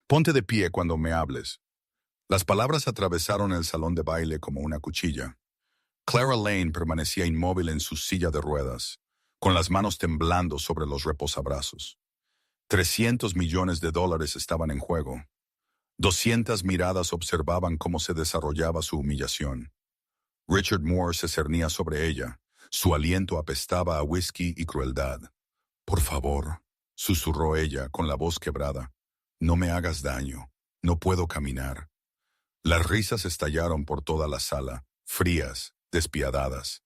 Ponte de pie cuando me hables. Las palabras atravesaron el salón de baile como una cuchilla. Clara Lane permanecía inmóvil en su silla de ruedas, con las manos temblando sobre los reposabrazos. $300 millones estaban en juego. 200 miradas observaban cómo se desarrollaba su humillación. Richard Moore se cernía sobre ella. Su aliento apestaba a whisky y crueldad. «Por favor», susurró ella con la voz quebrada, «no me hagas daño. No puedo caminar». Las risas estallaron por toda la sala, frías, despiadadas.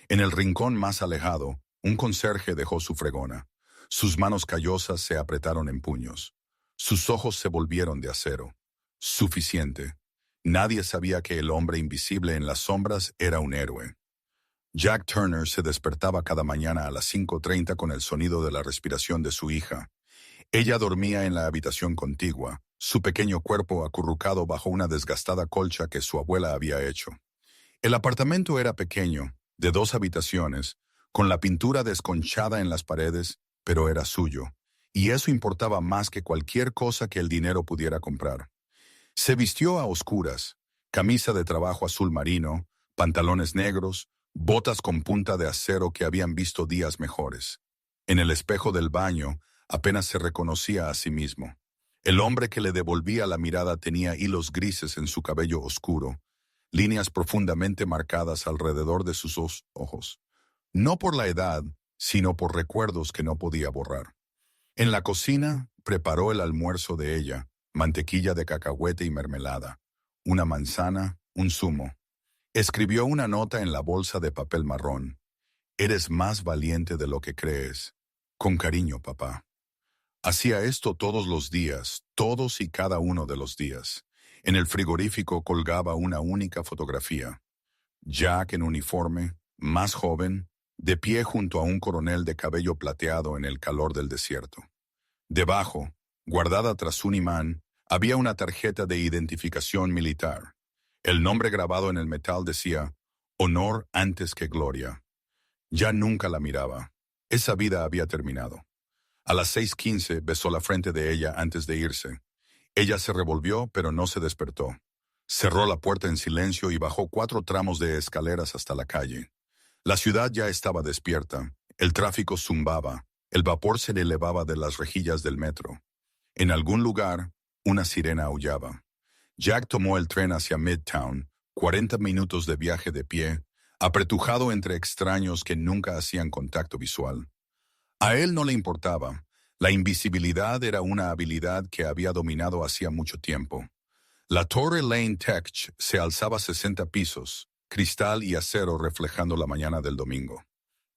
En el rincón más alejado, un conserje dejó su fregona. Sus manos callosas se apretaron en puños. Sus ojos se volvieron de acero. Suficiente. Nadie sabía que el hombre invisible en las sombras era un héroe. Jack Turner se despertaba cada mañana a las 5:30 con el sonido de la respiración de su hija. Ella dormía en la habitación contigua, su pequeño cuerpo acurrucado bajo una desgastada colcha que su abuela había hecho. El apartamento era pequeño, de 2 habitaciones, con la pintura desconchada en las paredes, pero era suyo, y eso importaba más que cualquier cosa que el dinero pudiera comprar. Se vistió a oscuras, camisa de trabajo azul marino, pantalones negros, botas con punta de acero que habían visto días mejores. En el espejo del baño apenas se reconocía a sí mismo. El hombre que le devolvía la mirada tenía hilos grises en su cabello oscuro, líneas profundamente marcadas alrededor de sus ojos. No por la edad, sino por recuerdos que no podía borrar. En la cocina preparó el almuerzo de ella, mantequilla de cacahuete y mermelada, una manzana, un zumo. Escribió una nota en la bolsa de papel marrón. «Eres más valiente de lo que crees. Con cariño, papá». Hacía esto todos los días, todos y cada uno de los días. En el frigorífico colgaba una única fotografía. Jack en uniforme, más joven, de pie junto a un coronel de cabello plateado en el calor del desierto. Debajo, guardada tras un imán, había una tarjeta de identificación militar. El nombre grabado en el metal decía, «Honor antes que gloria». Ya nunca la miraba. Esa vida había terminado. A las 6:15 besó la frente de ella antes de irse. Ella se revolvió, pero no se despertó. Cerró la puerta en silencio y bajó 4 tramos de escaleras hasta la calle. La ciudad ya estaba despierta. El tráfico zumbaba. El vapor se le elevaba de las rejillas del metro. En algún lugar, una sirena aullaba. Jack tomó el tren hacia Midtown, 40 minutos de viaje de pie, apretujado entre extraños que nunca hacían contacto visual. A él no le importaba. La invisibilidad era una habilidad que había dominado hacía mucho tiempo. La Torre Lane Tech se alzaba 60 pisos, cristal y acero reflejando la mañana del domingo.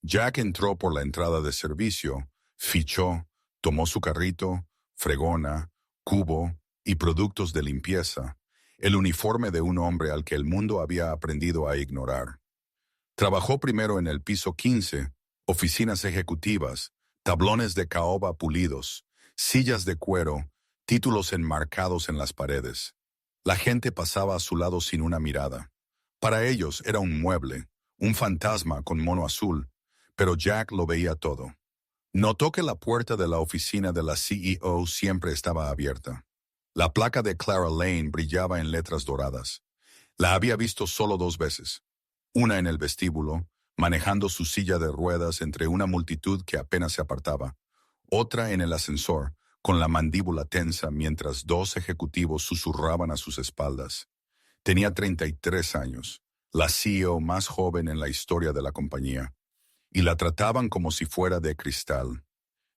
Jack entró por la entrada de servicio, fichó, tomó su carrito, fregona, cubo y productos de limpieza, el uniforme de un hombre al que el mundo había aprendido a ignorar. Trabajó primero en el piso 15, oficinas ejecutivas, tablones de caoba pulidos, sillas de cuero, títulos enmarcados en las paredes. La gente pasaba a su lado sin una mirada. Para ellos era un mueble, un fantasma con mono azul, pero Jack lo veía todo. Notó que la puerta de la oficina de la CEO siempre estaba abierta. La placa de Clara Lane brillaba en letras doradas. La había visto solo 2 veces. Una en el vestíbulo, manejando su silla de ruedas entre una multitud que apenas se apartaba. Otra en el ascensor, con la mandíbula tensa mientras 2 ejecutivos susurraban a sus espaldas. Tenía 33 años, la CEO más joven en la historia de la compañía, y la trataban como si fuera de cristal.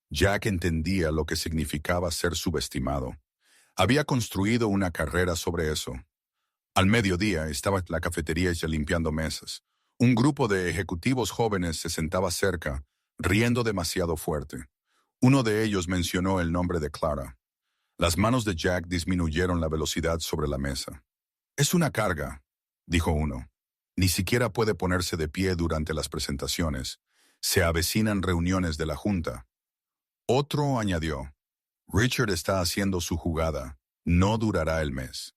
Jack entendía lo que significaba ser subestimado. Había construido una carrera sobre eso. Al mediodía estaba en la cafetería ya limpiando mesas. Un grupo de ejecutivos jóvenes se sentaba cerca, riendo demasiado fuerte. Uno de ellos mencionó el nombre de Clara. Las manos de Jack disminuyeron la velocidad sobre la mesa. «Es una carga», dijo uno. «Ni siquiera puede ponerse de pie durante las presentaciones. Se avecinan reuniones de la junta». Otro añadió, «Richard está haciendo su jugada. No durará el mes».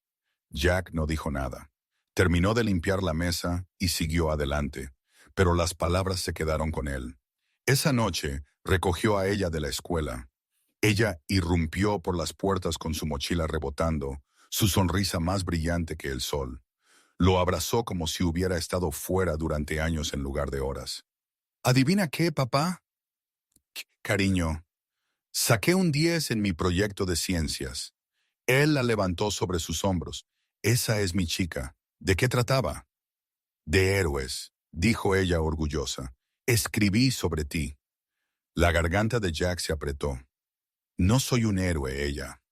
Jack no dijo nada. Terminó de limpiar la mesa y siguió adelante, pero las palabras se quedaron con él. Esa noche recogió a ella de la escuela. Ella irrumpió por las puertas con su mochila rebotando, su sonrisa más brillante que el sol. Lo abrazó como si hubiera estado fuera durante años en lugar de horas. ¿Adivina qué, papá? Cariño, saqué un 10 en mi proyecto de ciencias. Él la levantó sobre sus hombros. Esa es mi chica. ¿De qué trataba? De héroes, dijo ella orgullosa. Escribí sobre ti. La garganta de Jack se apretó. No soy un héroe, ella.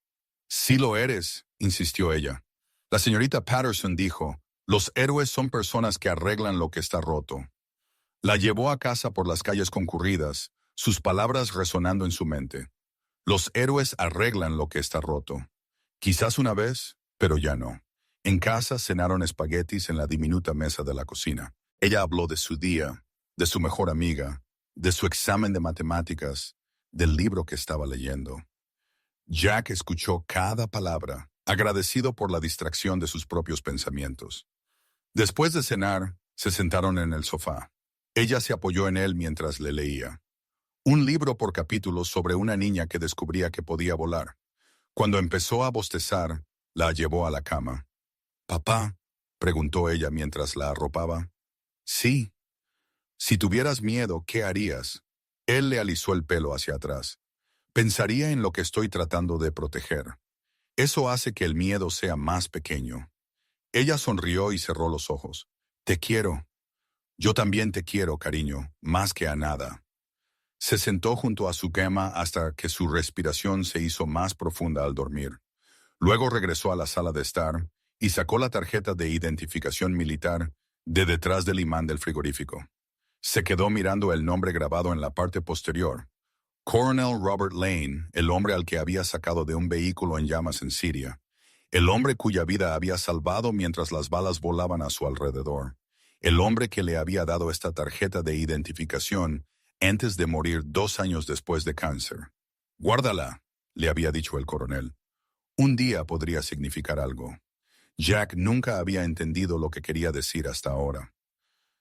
Sí lo eres, insistió ella. La señorita Patterson dijo, los héroes son personas que arreglan lo que está roto. La llevó a casa por las calles concurridas, sus palabras resonando en su mente. Los héroes arreglan lo que está roto. Quizás una vez, pero ya no. En casa cenaron espaguetis en la diminuta mesa de la cocina. Ella habló de su día, de su mejor amiga, de su examen de matemáticas, del libro que estaba leyendo. Jack escuchó cada palabra, agradecido por la distracción de sus propios pensamientos. Después de cenar, se sentaron en el sofá. Ella se apoyó en él mientras le leía. Un libro por capítulos sobre una niña que descubría que podía volar. Cuando empezó a bostezar, la llevó a la cama. «¿Papá?», preguntó ella mientras la arropaba. «Sí. Si tuvieras miedo, ¿qué harías?». Él le alisó el pelo hacia atrás. «Pensaría en lo que estoy tratando de proteger. Eso hace que el miedo sea más pequeño». Ella sonrió y cerró los ojos. «Te quiero». «Yo también te quiero, cariño, más que a nada». Se sentó junto a su cama hasta que su respiración se hizo más profunda al dormir. Luego regresó a la sala de estar y sacó la tarjeta de identificación militar de detrás del imán del frigorífico. Se quedó mirando el nombre grabado en la parte posterior. Coronel Robert Lane, el hombre al que había sacado de un vehículo en llamas en Siria. El hombre cuya vida había salvado mientras las balas volaban a su alrededor. El hombre que le había dado esta tarjeta de identificación antes de morir 2 años después de cáncer. «Guárdala», le había dicho el coronel. Un día podría significar algo. Jack nunca había entendido lo que quería decir hasta ahora.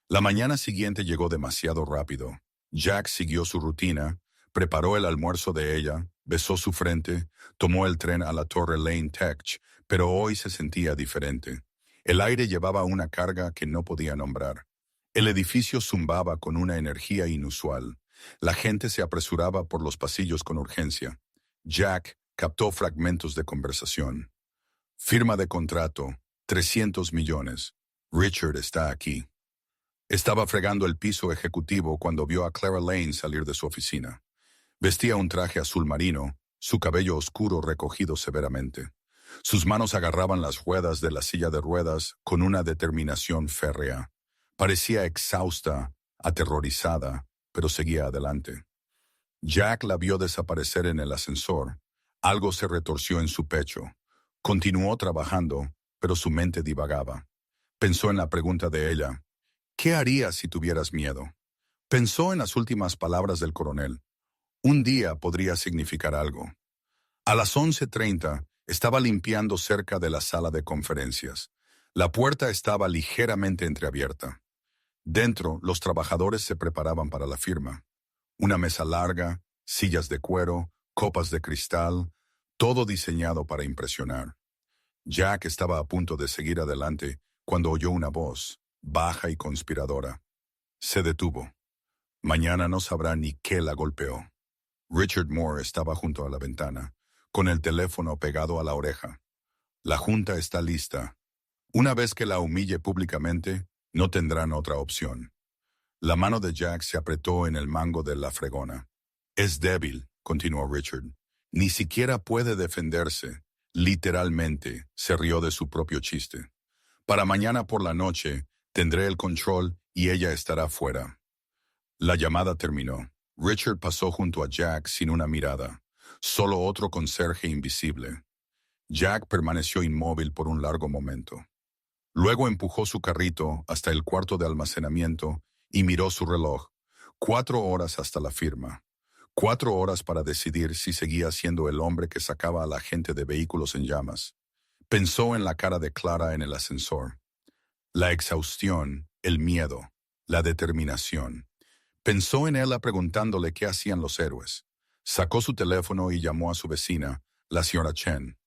La mañana siguiente llegó demasiado rápido. Jack siguió su rutina, preparó el almuerzo de ella, besó su frente, tomó el tren a la Torre Lane Tech, pero hoy se sentía diferente. El aire llevaba una carga que no podía nombrar. El edificio zumbaba con una energía inusual. La gente se apresuraba por los pasillos con urgencia. Jack captó fragmentos de conversación. «Firma de contrato, 300 millones. Richard está aquí». Estaba fregando el piso ejecutivo cuando vio a Clara Lane salir de su oficina. Vestía un traje azul marino, su cabello oscuro recogido severamente. Sus manos agarraban las ruedas de la silla de ruedas con una determinación férrea. Parecía exhausta, aterrorizada, pero seguía adelante. Jack la vio desaparecer en el ascensor. Algo se retorció en su pecho. Continuó trabajando, pero su mente divagaba. Pensó en la pregunta de ella. «¿Qué harías si tuvieras miedo?». Pensó en las últimas palabras del coronel. Un día podría significar algo. A las 11:30 estaba limpiando cerca de la sala de conferencias. La puerta estaba ligeramente entreabierta. Dentro, los trabajadores se preparaban para la firma. Una mesa larga, sillas de cuero, copas de cristal, todo diseñado para impresionar. Jack estaba a punto de seguir adelante cuando oyó una voz, baja y conspiradora. Se detuvo. Mañana no sabrá ni qué la golpeó. Richard Moore estaba junto a la ventana, con el teléfono pegado a la oreja. «La junta está lista. Una vez que la humille públicamente, no tendrán otra opción». La mano de Jack se apretó en el mango de la fregona. «Es débil», continuó Richard. «Ni siquiera puede defenderse». Literalmente, se rió de su propio chiste. «Para mañana por la noche, tendré el control y ella estará fuera». La llamada terminó. Richard pasó junto a Jack sin una mirada. Solo otro conserje invisible. Jack permaneció inmóvil por un largo momento. Luego empujó su carrito hasta el cuarto de almacenamiento y miró su reloj. 4 horas hasta la firma. 4 horas para decidir si seguía siendo el hombre que sacaba a la gente de vehículos en llamas. Pensó en la cara de Clara en el ascensor. La exhaustión, el miedo, la determinación. Pensó en ella preguntándole qué hacían los héroes. Sacó su teléfono y llamó a su vecina, la señora Chen.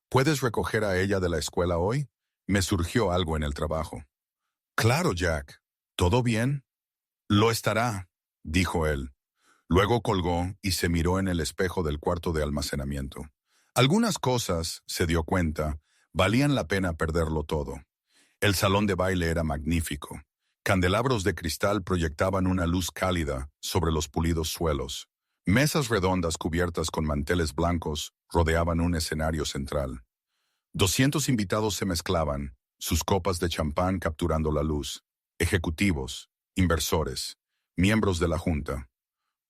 ¿Puedes recoger a ella de la escuela hoy? Me surgió algo en el trabajo. Claro, Jack. ¿Todo bien? Lo estará, dijo él. Luego colgó y se miró en el espejo del cuarto de almacenamiento. Algunas cosas, se dio cuenta, valían la pena perderlo todo. El salón de baile era magnífico. Candelabros de cristal proyectaban una luz cálida sobre los pulidos suelos. Mesas redondas cubiertas con manteles blancos rodeaban un escenario central. 200 invitados se mezclaban, sus copas de champán capturando la luz. Ejecutivos, inversores, miembros de la junta.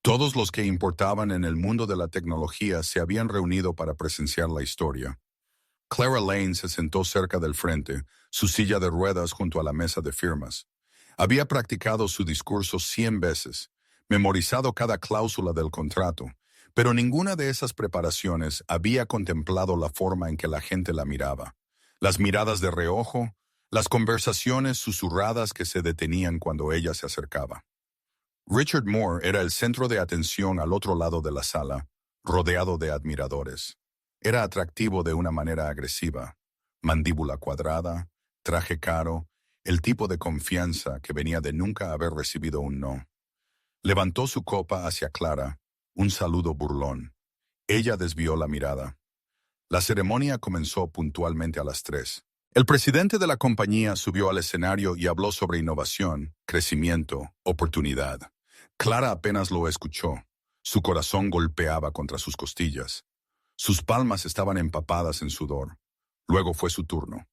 Todos los que importaban en el mundo de la tecnología se habían reunido para presenciar la historia. Clara Lane se sentó cerca del frente, su silla de ruedas junto a la mesa de firmas. Había practicado su discurso 100 veces, memorizado cada cláusula del contrato, pero ninguna de esas preparaciones había contemplado la forma en que la gente la miraba. Las miradas de reojo, las conversaciones susurradas que se detenían cuando ella se acercaba. Richard Moore era el centro de atención al otro lado de la sala, rodeado de admiradores. Era atractivo de una manera agresiva, mandíbula cuadrada, traje caro, el tipo de confianza que venía de nunca haber recibido un no. Levantó su copa hacia Clara, un saludo burlón. Ella desvió la mirada. La ceremonia comenzó puntualmente a las 3. El presidente de la compañía subió al escenario y habló sobre innovación, crecimiento, oportunidad. Clara apenas lo escuchó. Su corazón golpeaba contra sus costillas. Sus palmas estaban empapadas en sudor. Luego fue su turno.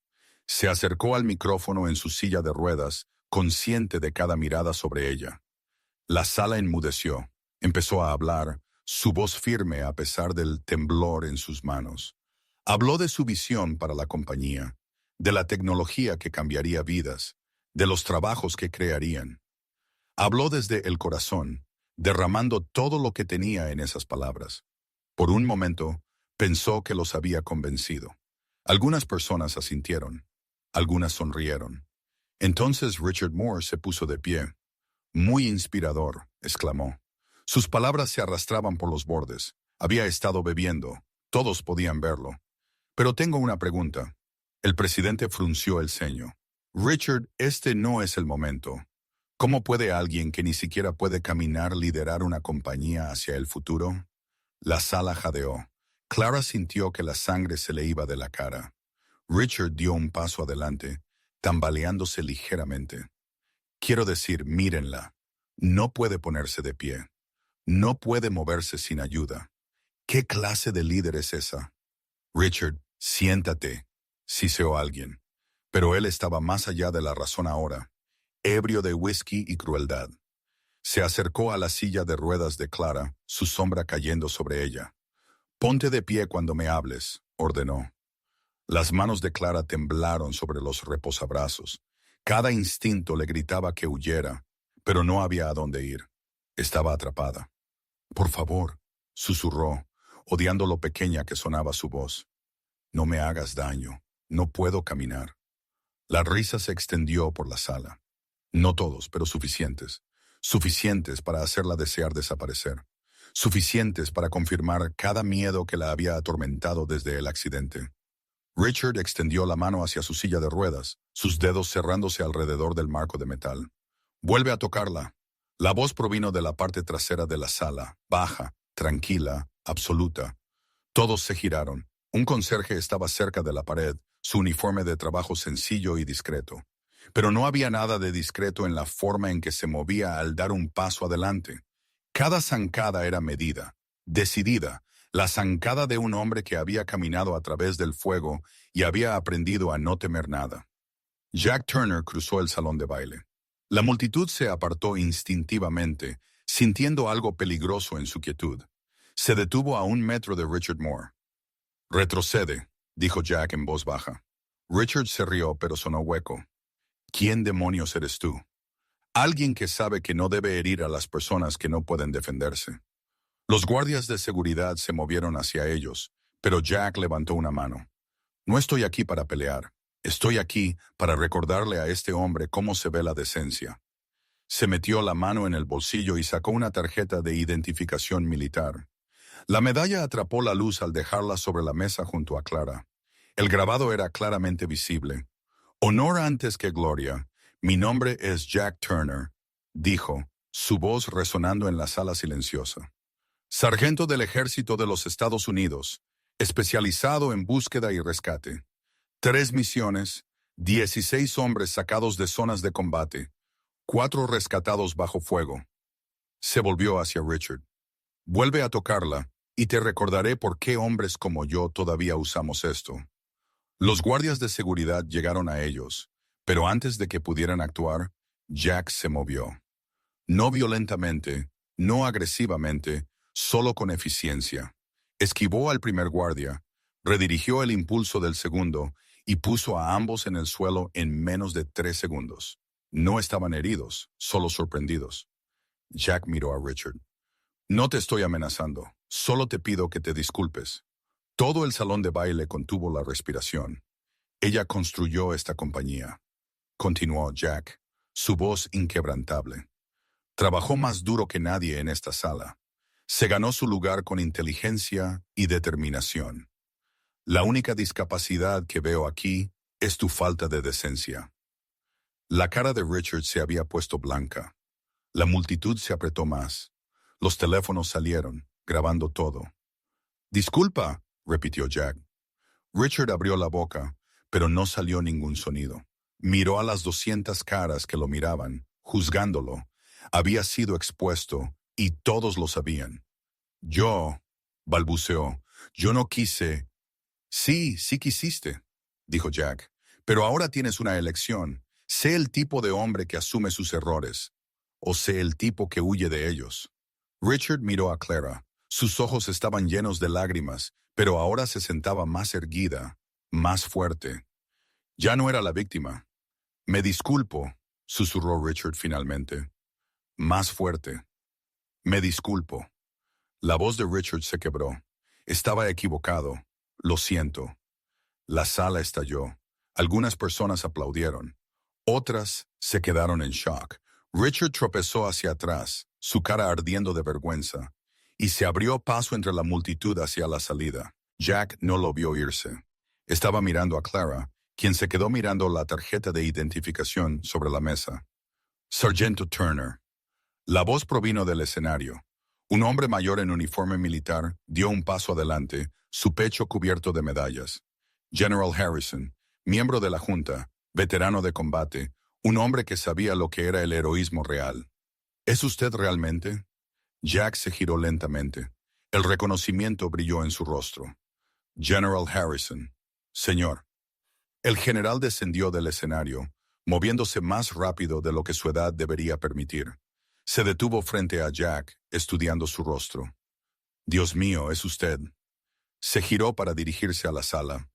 Se acercó al micrófono en su silla de ruedas, consciente de cada mirada sobre ella. La sala enmudeció. Empezó a hablar, su voz firme a pesar del temblor en sus manos. Habló de su visión para la compañía, de la tecnología que cambiaría vidas, de los trabajos que crearían. Habló desde el corazón, derramando todo lo que tenía en esas palabras. Por un momento, pensó que los había convencido. Algunas personas asintieron, algunas sonrieron. Entonces Richard Moore se puso de pie. Muy inspirador, exclamó. Sus palabras se arrastraban por los bordes. Había estado bebiendo. Todos podían verlo. Pero tengo una pregunta. El presidente frunció el ceño. Richard, este no es el momento. ¿Cómo puede alguien que ni siquiera puede caminar liderar una compañía hacia el futuro? La sala jadeó. Clara sintió que la sangre se le iba de la cara. Richard dio un paso adelante, tambaleándose ligeramente. Quiero decir, mírenla. No puede ponerse de pie. No puede moverse sin ayuda. ¿Qué clase de líder es esa? Richard, siéntate, siseó alguien. Pero él estaba más allá de la razón ahora, ebrio de whisky y crueldad. Se acercó a la silla de ruedas de Clara, su sombra cayendo sobre ella. Ponte de pie cuando me hables, ordenó. Las manos de Clara temblaron sobre los reposabrazos. Cada instinto le gritaba que huyera, pero no había a dónde ir. Estaba atrapada. Por favor, susurró, odiando lo pequeña que sonaba su voz. No me hagas daño, no puedo caminar. La risa se extendió por la sala. No todos, pero suficientes. Suficientes para hacerla desear desaparecer. Suficientes para confirmar cada miedo que la había atormentado desde el accidente. Richard extendió la mano hacia su silla de ruedas, sus dedos cerrándose alrededor del marco de metal. Vuelve a tocarla. La voz provino de la parte trasera de la sala, baja, tranquila, absoluta. Todos se giraron. Un conserje estaba cerca de la pared, su uniforme de trabajo sencillo y discreto. Pero no había nada de discreto en la forma en que se movía al dar un paso adelante. Cada zancada era medida, decidida, la zancada de un hombre que había caminado a través del fuego y había aprendido a no temer nada. Jack Turner cruzó el salón de baile. La multitud se apartó instintivamente, sintiendo algo peligroso en su quietud. Se detuvo a 1 metro de Richard Moore. «Retrocede», dijo Jack en voz baja. Richard se rió, pero sonó hueco. «¿Quién demonios eres tú?» «Alguien que sabe que no debe herir a las personas que no pueden defenderse». Los guardias de seguridad se movieron hacia ellos, pero Jack levantó una mano. «No estoy aquí para pelear. Estoy aquí para recordarle a este hombre cómo se ve la decencia». Se metió la mano en el bolsillo y sacó una tarjeta de identificación militar. La medalla atrapó la luz al dejarla sobre la mesa junto a Clara. El grabado era claramente visible. Honor antes que gloria. Mi nombre es Jack Turner, dijo, su voz resonando en la sala silenciosa. Sargento del Ejército de los Estados Unidos, especializado en búsqueda y rescate. 3 misiones, 16 hombres sacados de zonas de combate, 4 rescatados bajo fuego. Se volvió hacia Richard. Vuelve a tocarla, y te recordaré por qué hombres como yo todavía usamos esto. Los guardias de seguridad llegaron a ellos, pero antes de que pudieran actuar, Jack se movió. No violentamente, no agresivamente, solo con eficiencia. Esquivó al primer guardia, redirigió el impulso del segundo y puso a ambos en el suelo en menos de 3 segundos. No estaban heridos, solo sorprendidos. Jack miró a Richard. No te estoy amenazando, solo te pido que te disculpes. Todo el salón de baile contuvo la respiración. Ella construyó esta compañía. Continuó Jack, su voz inquebrantable. Trabajó más duro que nadie en esta sala. Se ganó su lugar con inteligencia y determinación. La única discapacidad que veo aquí es tu falta de decencia. La cara de Richard se había puesto blanca. La multitud se apretó más. Los teléfonos salieron, grabando todo. Disculpa, repitió Jack. Richard abrió la boca, pero no salió ningún sonido. Miró a las 200 caras que lo miraban, juzgándolo. Había sido expuesto, y todos lo sabían. Balbuceó, yo no quise. Sí, sí quisiste, dijo Jack, pero ahora tienes una elección. Sé el tipo de hombre que asume sus errores, o sé el tipo que huye de ellos. Richard miró a Clara. Sus ojos estaban llenos de lágrimas, pero ahora se sentaba más erguida, más fuerte. Ya no era la víctima. Me disculpo, susurró Richard finalmente. Más fuerte. Me disculpo. La voz de Richard se quebró. Estaba equivocado. Lo siento. La sala estalló. Algunas personas aplaudieron. Otras se quedaron en shock. Richard tropezó hacia atrás, su cara ardiendo de vergüenza, y se abrió paso entre la multitud hacia la salida. Jack no lo vio irse. Estaba mirando a Clara, quien se quedó mirando la tarjeta de identificación sobre la mesa. Sargento Turner. La voz provino del escenario. Un hombre mayor en uniforme militar dio un paso adelante, su pecho cubierto de medallas. General Harrison, miembro de la Junta, veterano de combate, un hombre que sabía lo que era el heroísmo real. ¿Es usted realmente? Jack se giró lentamente. El reconocimiento brilló en su rostro. General Harrison. Señor. El general descendió del escenario, moviéndose más rápido de lo que su edad debería permitir. Se detuvo frente a Jack, estudiando su rostro. Dios mío, es usted. Se giró para dirigirse a la sala.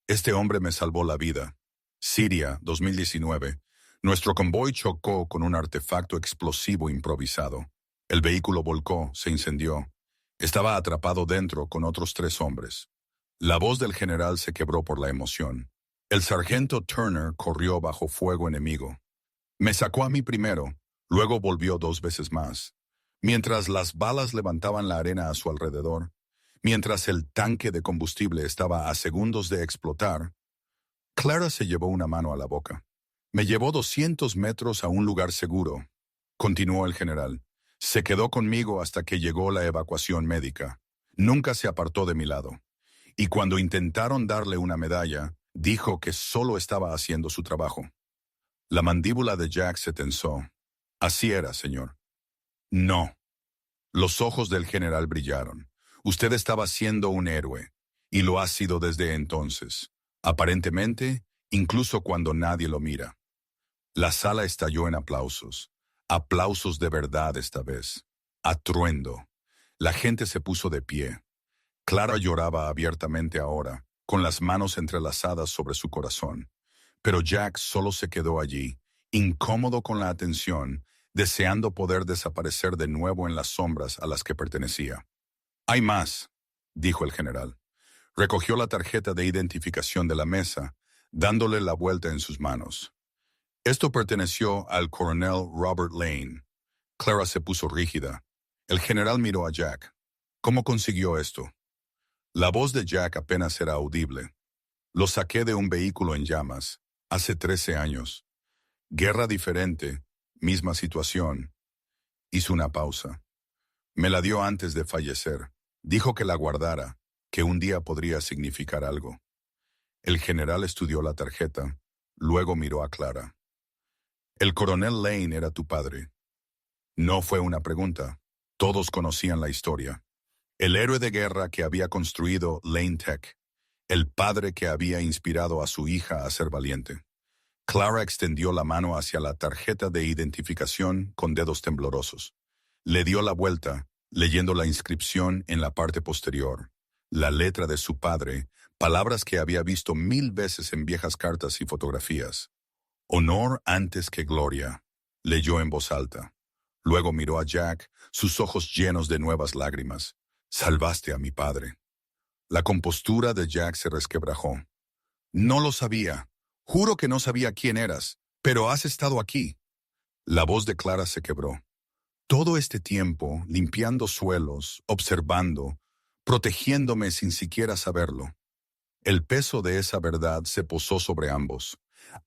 Este hombre me salvó la vida. Siria, 2019. Nuestro convoy chocó con un artefacto explosivo improvisado. El vehículo volcó, se incendió. Estaba atrapado dentro con otros 3 hombres. La voz del general se quebró por la emoción. El sargento Turner corrió bajo fuego enemigo. Me sacó a mí primero, luego volvió 2 veces más. Mientras las balas levantaban la arena a su alrededor, mientras el tanque de combustible estaba a segundos de explotar, Clara se llevó una mano a la boca. Me llevó 200 metros a un lugar seguro, continuó el general. Se quedó conmigo hasta que llegó la evacuación médica. Nunca se apartó de mi lado. Y cuando intentaron darle una medalla, dijo que solo estaba haciendo su trabajo. La mandíbula de Jack se tensó. Así era, señor. No. Los ojos del general brillaron. Usted estaba siendo un héroe, y lo ha sido desde entonces. Aparentemente, incluso cuando nadie lo mira. La sala estalló en aplausos. Aplausos de verdad esta vez. Atruendo. La gente se puso de pie. Clara lloraba abiertamente ahora, con las manos entrelazadas sobre su corazón. Pero Jack solo se quedó allí, incómodo con la atención, deseando poder desaparecer de nuevo en las sombras a las que pertenecía. «Hay más», dijo el general. Recogió la tarjeta de identificación de la mesa, dándole la vuelta en sus manos. Esto perteneció al coronel Robert Lane. Clara se puso rígida. El general miró a Jack. ¿Cómo consiguió esto? La voz de Jack apenas era audible. Lo saqué de un vehículo en llamas, hace 13 años. Guerra diferente, misma situación. Hizo una pausa. Me la dio antes de fallecer. Dijo que la guardara, que un día podría significar algo. El general estudió la tarjeta, luego miró a Clara. El coronel Lane era tu padre. No fue una pregunta. Todos conocían la historia. El héroe de guerra que había construido Lane Tech. El padre que había inspirado a su hija a ser valiente. Clara extendió la mano hacia la tarjeta de identificación con dedos temblorosos. Le dio la vuelta, leyendo la inscripción en la parte posterior. La letra de su padre, palabras que había visto 1000 veces en viejas cartas y fotografías. Honor antes que gloria, leyó en voz alta. Luego miró a Jack, sus ojos llenos de nuevas lágrimas. Salvaste a mi padre. La compostura de Jack se resquebrajó. No lo sabía. Juro que no sabía quién eras, pero has estado aquí. La voz de Clara se quebró. Todo este tiempo, limpiando suelos, observando, protegiéndome sin siquiera saberlo. El peso de esa verdad se posó sobre ambos.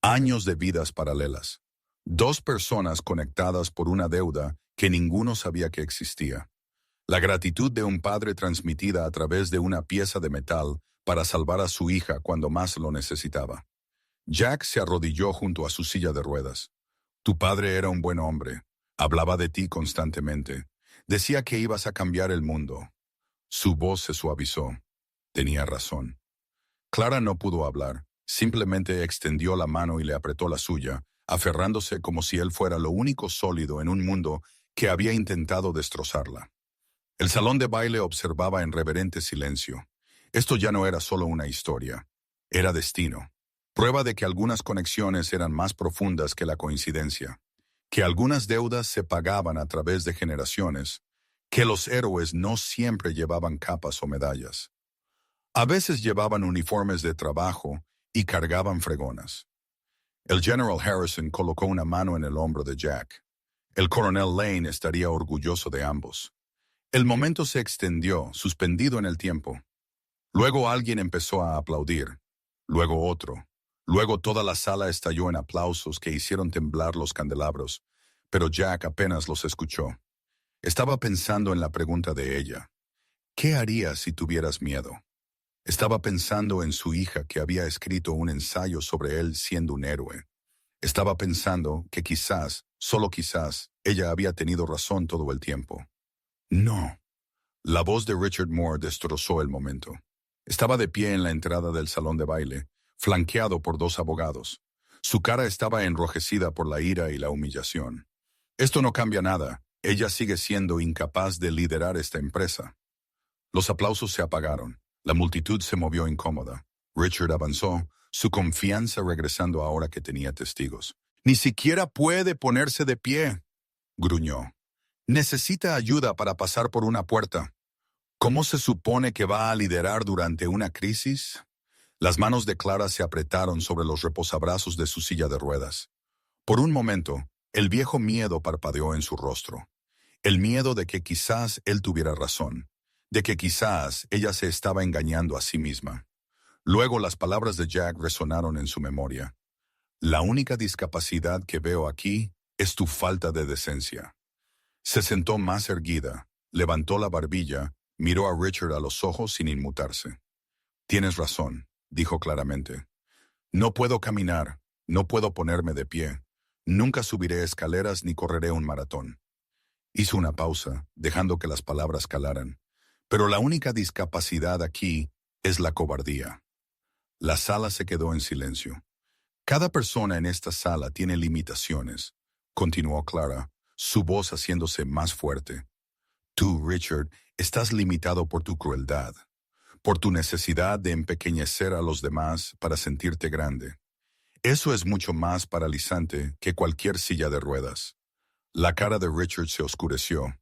Años de vidas paralelas. 2 personas conectadas por una deuda que ninguno sabía que existía. La gratitud de un padre transmitida a través de una pieza de metal para salvar a su hija cuando más lo necesitaba. Jack se arrodilló junto a su silla de ruedas. Tu padre era un buen hombre. Hablaba de ti constantemente. Decía que ibas a cambiar el mundo. Su voz se suavizó. Tenía razón. Clara no pudo hablar. Simplemente extendió la mano y le apretó la suya, aferrándose como si él fuera lo único sólido en un mundo que había intentado destrozarla. El salón de baile observaba en reverente silencio. Esto ya no era solo una historia. Era destino. Prueba de que algunas conexiones eran más profundas que la coincidencia. Que algunas deudas se pagaban a través de generaciones. Que los héroes no siempre llevaban capas o medallas. A veces llevaban uniformes de trabajo y cargaban fregonas. El General Harrison colocó una mano en el hombro de Jack. El coronel Lane estaría orgulloso de ambos. El momento se extendió, suspendido en el tiempo. Luego alguien empezó a aplaudir. Luego otro. Luego toda la sala estalló en aplausos que hicieron temblar los candelabros, pero Jack apenas los escuchó. Estaba pensando en la pregunta de ella. ¿Qué harías si tuvieras miedo? Estaba pensando en su hija que había escrito un ensayo sobre él siendo un héroe. Estaba pensando que quizás, solo quizás, ella había tenido razón todo el tiempo. No. La voz de Richard Moore destrozó el momento. Estaba de pie en la entrada del salón de baile, flanqueado por 2 abogados. Su cara estaba enrojecida por la ira y la humillación. Esto no cambia nada. Ella sigue siendo incapaz de liderar esta empresa. Los aplausos se apagaron. La multitud se movió incómoda. Richard avanzó, su confianza regresando ahora que tenía testigos. Ni siquiera puede ponerse de pie, gruñó. Necesita ayuda para pasar por una puerta. ¿Cómo se supone que va a liderar durante una crisis? Las manos de Clara se apretaron sobre los reposabrazos de su silla de ruedas. Por un momento, el viejo miedo parpadeó en su rostro. El miedo de que quizás él tuviera razón, de que quizás ella se estaba engañando a sí misma. Luego las palabras de Jack resonaron en su memoria. La única discapacidad que veo aquí es tu falta de decencia. Se sentó más erguida, levantó la barbilla, miró a Richard a los ojos sin inmutarse. Tienes razón, dijo claramente. No puedo caminar, no puedo ponerme de pie. Nunca subiré escaleras ni correré un maratón. Hizo una pausa, dejando que las palabras calaran. Pero la única discapacidad aquí es la cobardía. La sala se quedó en silencio. Cada persona en esta sala tiene limitaciones, continuó Clara, su voz haciéndose más fuerte. Tú, Richard, estás limitado por tu crueldad, por tu necesidad de empequeñecer a los demás para sentirte grande. Eso es mucho más paralizante que cualquier silla de ruedas. La cara de Richard se oscureció.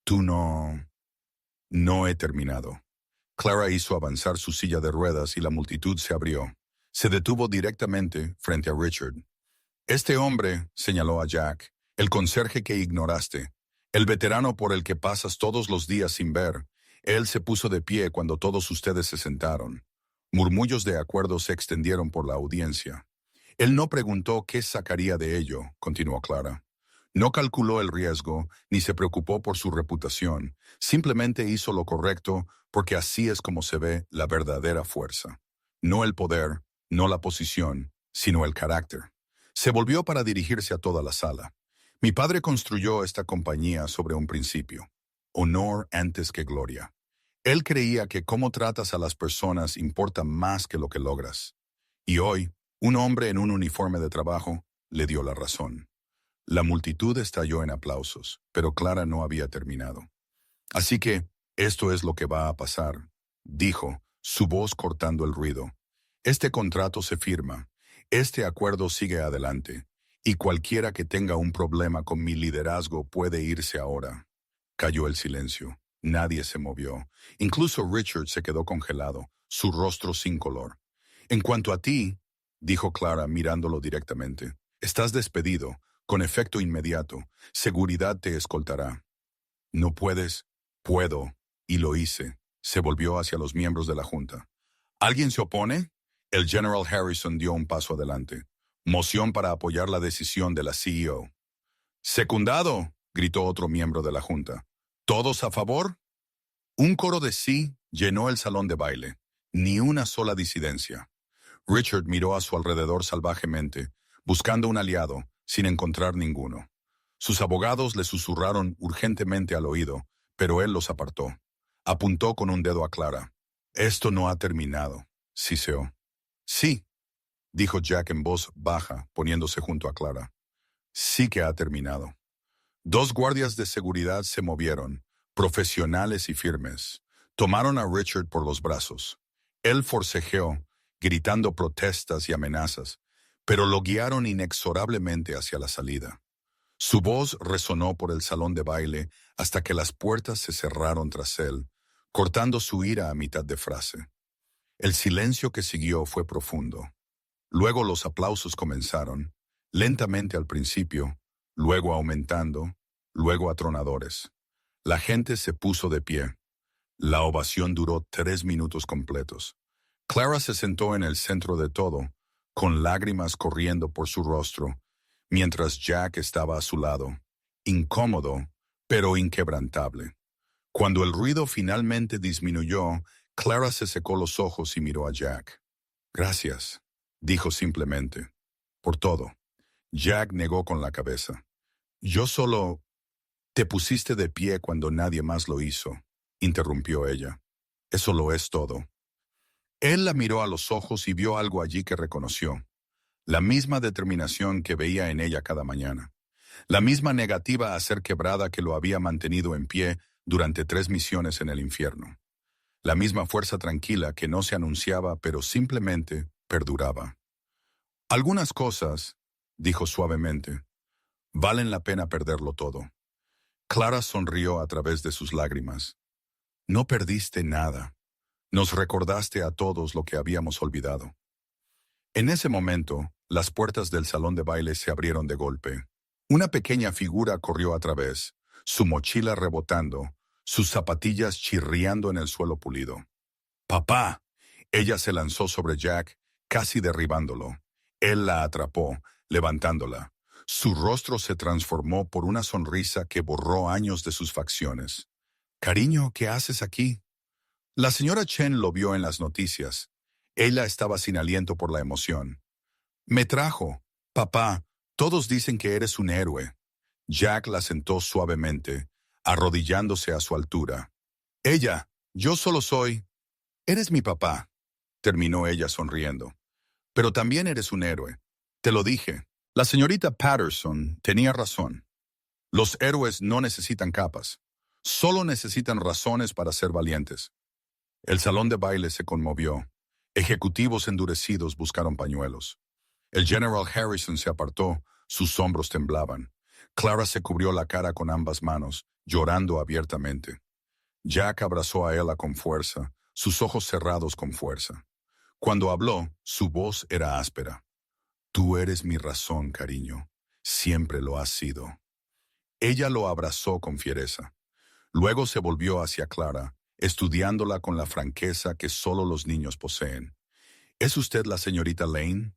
Tú no... No he terminado. Clara hizo avanzar su silla de ruedas y la multitud se abrió. Se detuvo directamente frente a Richard. Este hombre, señaló a Jack, el conserje que ignoraste, el veterano por el que pasas todos los días sin ver, Él se puso de pie cuando todos ustedes se sentaron. Murmullos de acuerdo se extendieron por la audiencia. Él no preguntó qué sacaría de ello, continuó Clara. No calculó el riesgo, ni se preocupó por su reputación. Simplemente hizo lo correcto porque así es como se ve la verdadera fuerza. No el poder, no la posición, sino el carácter. Se volvió para dirigirse a toda la sala. Mi padre construyó esta compañía sobre un principio. Honor antes que gloria. Él creía que cómo tratas a las personas importa más que lo que logras. Y hoy, un hombre en un uniforme de trabajo le dio la razón. La multitud estalló en aplausos, pero Clara no había terminado. Así que, esto es lo que va a pasar, dijo, su voz cortando el ruido. Este contrato se firma, este acuerdo sigue adelante, y cualquiera que tenga un problema con mi liderazgo puede irse ahora. Cayó el silencio. Nadie se movió. Incluso Richard se quedó congelado, su rostro sin color. En cuanto a ti, dijo Clara mirándolo directamente, estás despedido, con efecto inmediato. Seguridad te escoltará. No puedes. Puedo. Y lo hice. Se volvió hacia los miembros de la Junta. ¿Alguien se opone? El General Harrison dio un paso adelante. Moción para apoyar la decisión de la CEO. Secundado, gritó otro miembro de la Junta. ¿Todos a favor? Un coro de sí llenó el salón de baile. Ni una sola disidencia. Richard miró a su alrededor salvajemente, buscando un aliado, sin encontrar ninguno. Sus abogados le susurraron urgentemente al oído, pero él los apartó. Apuntó con un dedo a Clara. Esto no ha terminado, siseó. Sí, dijo Jack en voz baja, poniéndose junto a Clara. Sí que ha terminado. Dos guardias de seguridad se movieron, profesionales y firmes. Tomaron a Richard por los brazos. Él forcejeó, gritando protestas y amenazas, pero lo guiaron inexorablemente hacia la salida. Su voz resonó por el salón de baile hasta que las puertas se cerraron tras él, cortando su ira a mitad de frase. El silencio que siguió fue profundo. Luego los aplausos comenzaron, lentamente al principio, luego aumentando, luego atronadores. La gente se puso de pie. La ovación duró 3 minutos completos. Clara se sentó en el centro de todo, con lágrimas corriendo por su rostro, mientras Jack estaba a su lado, incómodo, pero inquebrantable. Cuando el ruido finalmente disminuyó, Clara se secó los ojos y miró a Jack. Gracias, dijo simplemente, por todo. Jack negó con la cabeza. Yo solo... Te pusiste de pie cuando nadie más lo hizo, interrumpió ella. Eso lo es todo. Él la miró a los ojos y vio algo allí que reconoció. La misma determinación que veía en ella cada mañana. La misma negativa a ser quebrada que lo había mantenido en pie durante 3 misiones en el infierno. La misma fuerza tranquila que no se anunciaba pero simplemente perduraba. Algunas cosas, dijo suavemente, valen la pena perderlo todo. Clara sonrió a través de sus lágrimas. No perdiste nada. Nos recordaste a todos lo que habíamos olvidado. En ese momento, las puertas del salón de baile se abrieron de golpe. Una pequeña figura corrió a través, su mochila rebotando, sus zapatillas chirriando en el suelo pulido. ¡Papá! Ella se lanzó sobre Jack, casi derribándolo. Él la atrapó, levantándola. Su rostro se transformó por una sonrisa que borró años de sus facciones. «Cariño, ¿qué haces aquí?» La señora Chen lo vio en las noticias. Ella estaba sin aliento por la emoción. «Me trajo. Papá, todos dicen que eres un héroe». Jack la sentó suavemente, arrodillándose a su altura. «Ella, yo solo soy... Eres mi papá», terminó ella sonriendo. «Pero también eres un héroe. Te lo dije». La señorita Patterson tenía razón. Los héroes no necesitan capas. Solo necesitan razones para ser valientes. El salón de baile se conmovió. Ejecutivos endurecidos buscaron pañuelos. El General Harrison se apartó, sus hombros temblaban. Clara se cubrió la cara con ambas manos, llorando abiertamente. Jack abrazó a ella con fuerza, sus ojos cerrados con fuerza. Cuando habló, su voz era áspera. «Tú eres mi razón, cariño. Siempre lo has sido». Ella lo abrazó con fiereza. Luego se volvió hacia Clara, estudiándola con la franqueza que solo los niños poseen. ¿Es usted la señorita Lane?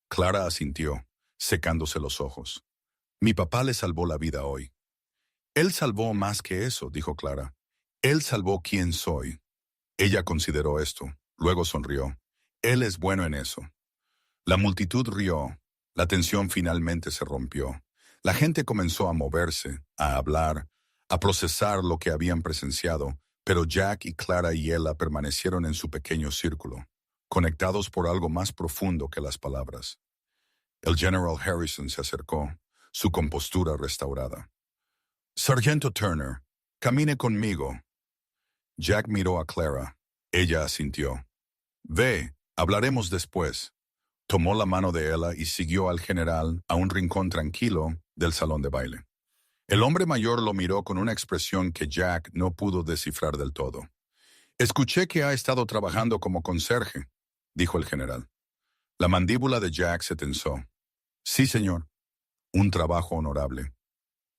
Clara asintió, secándose los ojos. Mi papá le salvó la vida hoy. Él salvó más que eso, dijo Clara. Él salvó quién soy. Ella consideró esto, luego sonrió. Él es bueno en eso. La multitud rió. La tensión finalmente se rompió. La gente comenzó a moverse, a hablar, a procesar lo que habían presenciado, pero Jack y Clara y Ella permanecieron en su pequeño círculo, conectados por algo más profundo que las palabras. El General Harrison se acercó, su compostura restaurada. Sargento Turner, camine conmigo. Jack miró a Clara. Ella asintió. Ve, hablaremos después. Tomó la mano de Ella y siguió al general a un rincón tranquilo del salón de baile. El hombre mayor lo miró con una expresión que Jack no pudo descifrar del todo. Escuché que ha estado trabajando como conserje, dijo el general. La mandíbula de Jack se tensó. Sí, señor. Un trabajo honorable.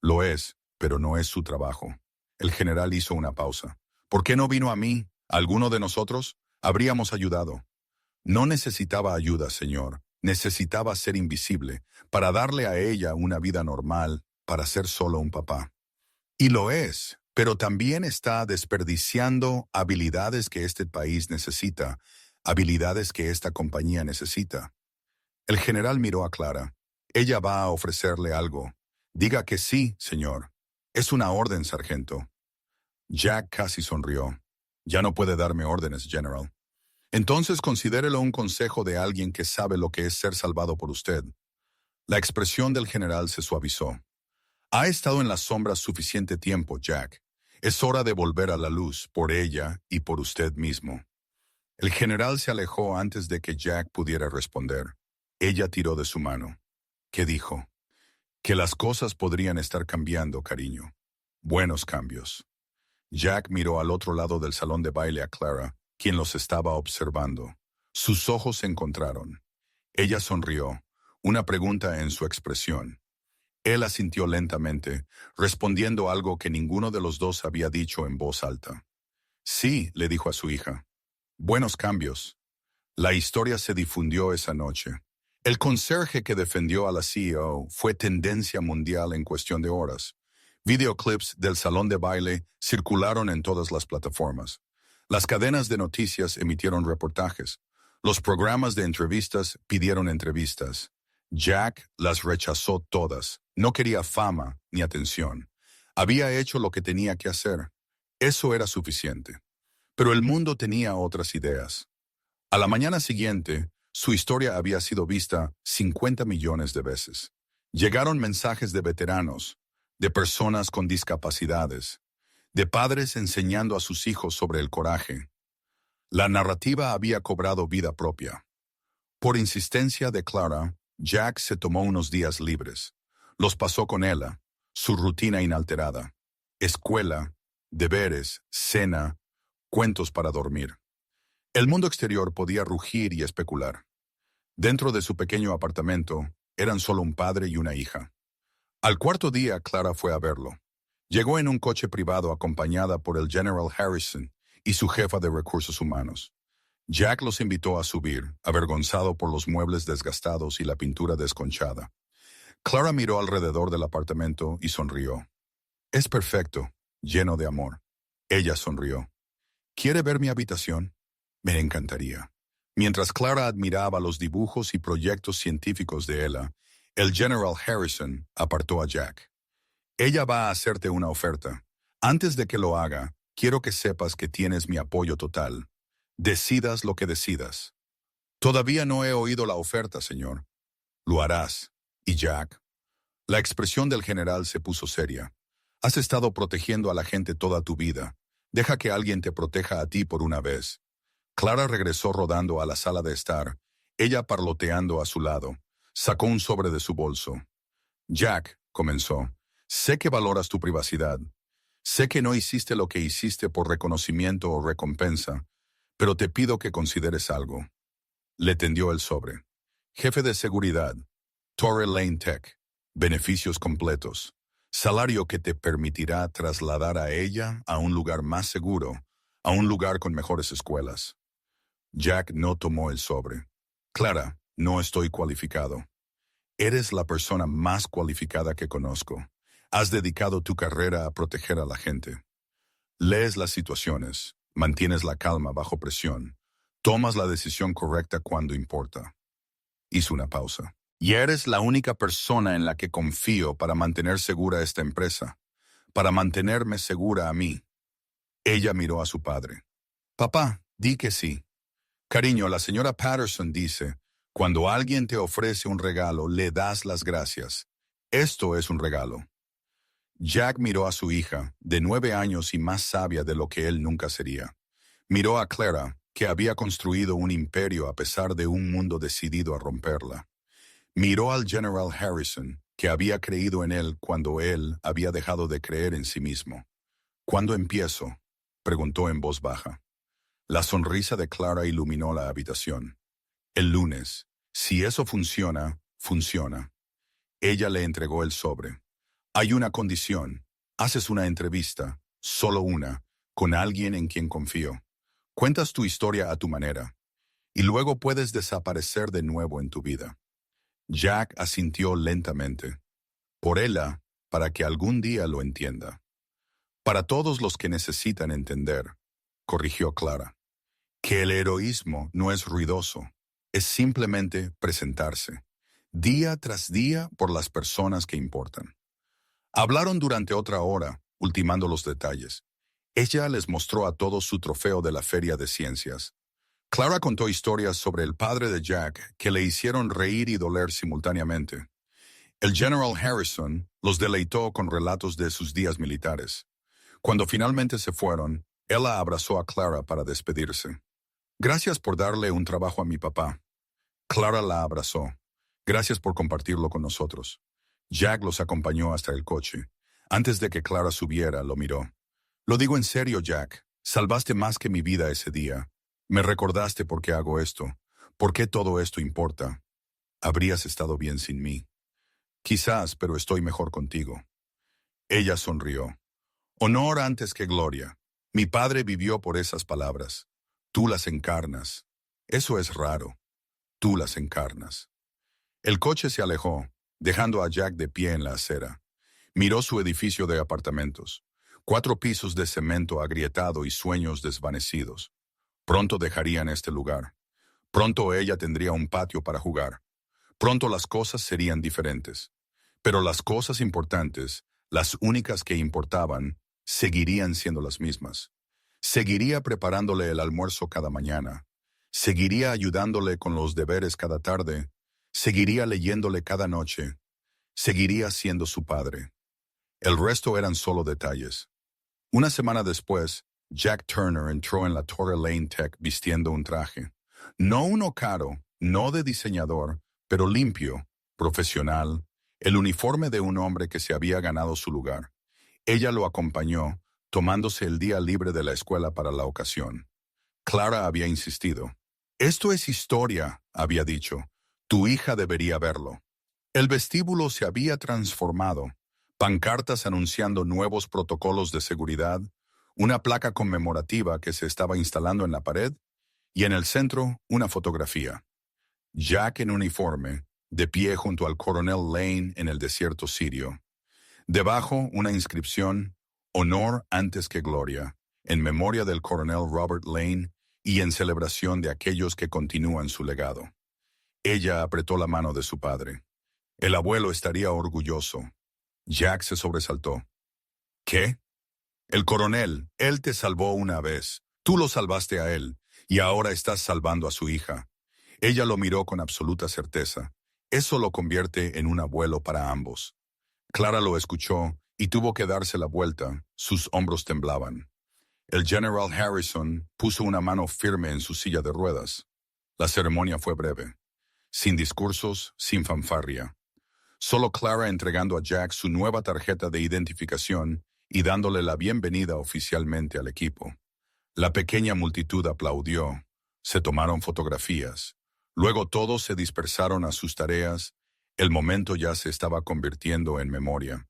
Lo es, pero no es su trabajo. El general hizo una pausa. ¿Por qué no vino a mí? ¿A alguno de nosotros? Habríamos ayudado. No necesitaba ayuda, señor. Necesitaba ser invisible, para darle a ella una vida normal, para ser solo un papá. Y lo es, pero también está desperdiciando habilidades que este país necesita, habilidades que esta compañía necesita. El general miró a Clara. Ella va a ofrecerle algo. Diga que sí, señor. Es una orden, sargento. Jack casi sonrió. Ya no puede darme órdenes, General. Entonces considérelo un consejo de alguien que sabe lo que es ser salvado por usted. La expresión del general se suavizó. Ha estado en las sombras suficiente tiempo, Jack. Es hora de volver a la luz, por ella y por usted mismo. El general se alejó antes de que Jack pudiera responder. Ella tiró de su mano. ¿Qué dijo? Que las cosas podrían estar cambiando, cariño. Buenos cambios. Jack miró al otro lado del salón de baile a Clara, quien los estaba observando. Sus ojos se encontraron. Ella sonrió, una pregunta en su expresión. Él asintió lentamente, respondiendo algo que ninguno de los dos había dicho en voz alta. Sí, le dijo a su hija. Buenos cambios. La historia se difundió esa noche. El conserje que defendió a la CEO fue tendencia mundial en cuestión de horas. Videoclips del salón de baile circularon en todas las plataformas. Las cadenas de noticias emitieron reportajes. Los programas de entrevistas pidieron entrevistas. Jack las rechazó todas. No quería fama ni atención. Había hecho lo que tenía que hacer. Eso era suficiente. Pero el mundo tenía otras ideas. A la mañana siguiente, su historia había sido vista 50 millones de veces. Llegaron mensajes de veteranos, de personas con discapacidades, de padres enseñando a sus hijos sobre el coraje. La narrativa había cobrado vida propia. Por insistencia de Clara, Jack se tomó unos días libres. Los pasó con ella, su rutina inalterada. Escuela, deberes, cena, cuentos para dormir. El mundo exterior podía rugir y especular. Dentro de su pequeño apartamento, eran solo un padre y una hija. Al cuarto día, Clara fue a verlo. Llegó en un coche privado acompañada por el General Harrison y su jefa de recursos humanos. Jack los invitó a subir, avergonzado por los muebles desgastados y la pintura desconchada. Clara miró alrededor del apartamento y sonrió. Es perfecto, lleno de amor. Ella sonrió. ¿Quiere ver mi habitación? Me encantaría. Mientras Clara admiraba los dibujos y proyectos científicos de ella, el General Harrison apartó a Jack. Ella va a hacerte una oferta. Antes de que lo haga, quiero que sepas que tienes mi apoyo total. Decidas lo que decidas. Todavía no he oído la oferta, señor. Lo harás. ¿Y Jack? La expresión del general se puso seria. Has estado protegiendo a la gente toda tu vida. Deja que alguien te proteja a ti por una vez. Clara regresó rodando a la sala de estar, ella parloteando a su lado. Sacó un sobre de su bolso. Jack, comenzó, sé que valoras tu privacidad. Sé que no hiciste lo que hiciste por reconocimiento o recompensa, pero te pido que consideres algo. Le tendió el sobre. Jefe de seguridad. Torrey Lane Tech. Beneficios completos. Salario que te permitirá trasladar a ella a un lugar más seguro, a un lugar con mejores escuelas. Jack no tomó el sobre. Clara, no estoy cualificado. Eres la persona más cualificada que conozco. Has dedicado tu carrera a proteger a la gente. Lees las situaciones, mantienes la calma bajo presión, tomas la decisión correcta cuando importa. Hizo una pausa. Y eres la única persona en la que confío para mantener segura esta empresa, para mantenerme segura a mí. Ella miró a su padre. Papá, di que sí. Cariño, la señora Patterson dice, cuando alguien te ofrece un regalo, le das las gracias. Esto es un regalo. Jack miró a su hija, de 9 años y más sabia de lo que él nunca sería. Miró a Clara, que había construido un imperio a pesar de un mundo decidido a romperla. Miró al General Harrison, que había creído en él cuando él había dejado de creer en sí mismo. ¿Cuándo empiezo?, preguntó en voz baja. La sonrisa de Clara iluminó la habitación. El lunes. Si eso funciona, funciona. Ella le entregó el sobre. Hay una condición. Haces una entrevista, solo una, con alguien en quien confío. Cuentas tu historia a tu manera. Y luego puedes desaparecer de nuevo en tu vida. Jack asintió lentamente. Por ella, para que algún día lo entienda. Para todos los que necesitan entender, corrigió Clara, que el heroísmo no es ruidoso, es simplemente presentarse, día tras día por las personas que importan. Hablaron durante otra hora, ultimando los detalles. Ella les mostró a todos su trofeo de la Feria de Ciencias. Clara contó historias sobre el padre de Jack que le hicieron reír y doler simultáneamente. El General Harrison los deleitó con relatos de sus días militares. Cuando finalmente se fueron, ella abrazó a Clara para despedirse. Gracias por darle un trabajo a mi papá. Clara la abrazó. Gracias por compartirlo con nosotros. Jack los acompañó hasta el coche. Antes de que Clara subiera, lo miró. Lo digo en serio, Jack. Salvaste más que mi vida ese día. Me recordaste por qué hago esto. ¿Por qué todo esto importa? Habrías estado bien sin mí. Quizás, pero estoy mejor contigo. Ella sonrió. Honor antes que gloria. Mi padre vivió por esas palabras. Tú las encarnas. Eso es raro. Tú las encarnas. El coche se alejó, dejando a Jack de pie en la acera. Miró su edificio de apartamentos. 4 pisos de cemento agrietado y sueños desvanecidos. Pronto dejarían este lugar. Pronto ella tendría un patio para jugar. Pronto las cosas serían diferentes. Pero las cosas importantes, las únicas que importaban, seguirían siendo las mismas. Seguiría preparándole el almuerzo cada mañana. Seguiría ayudándole con los deberes cada tarde. Seguiría leyéndole cada noche. Seguiría siendo su padre. El resto eran solo detalles. Una semana después, Jack Turner entró en la Torrey Lane Tech vistiendo un traje. No uno caro, no de diseñador, pero limpio, profesional, el uniforme de un hombre que se había ganado su lugar. Ella lo acompañó, tomándose el día libre de la escuela para la ocasión. Clara había insistido. Esto es historia, había dicho. Tu hija debería verlo. El vestíbulo se había transformado. Pancartas anunciando nuevos protocolos de seguridad, una placa conmemorativa que se estaba instalando en la pared, y en el centro una fotografía. Jack en uniforme, de pie junto al Coronel Lane en el desierto sirio. Debajo una inscripción, Honor antes que gloria, en memoria del Coronel Robert Lane y en celebración de aquellos que continúan su legado. Ella apretó la mano de su padre. El abuelo estaría orgulloso. Jack se sobresaltó. ¿Qué? El coronel, él te salvó una vez. Tú lo salvaste a él, y ahora estás salvando a su hija. Ella lo miró con absoluta certeza. Eso lo convierte en un abuelo para ambos. Clara lo escuchó y tuvo que darse la vuelta. Sus hombros temblaban. El General Harrison puso una mano firme en su silla de ruedas. La ceremonia fue breve. Sin discursos, sin fanfarria. Solo Clara entregando a Jack su nueva tarjeta de identificación y dándole la bienvenida oficialmente al equipo. La pequeña multitud aplaudió. Se tomaron fotografías. Luego todos se dispersaron a sus tareas. El momento ya se estaba convirtiendo en memoria.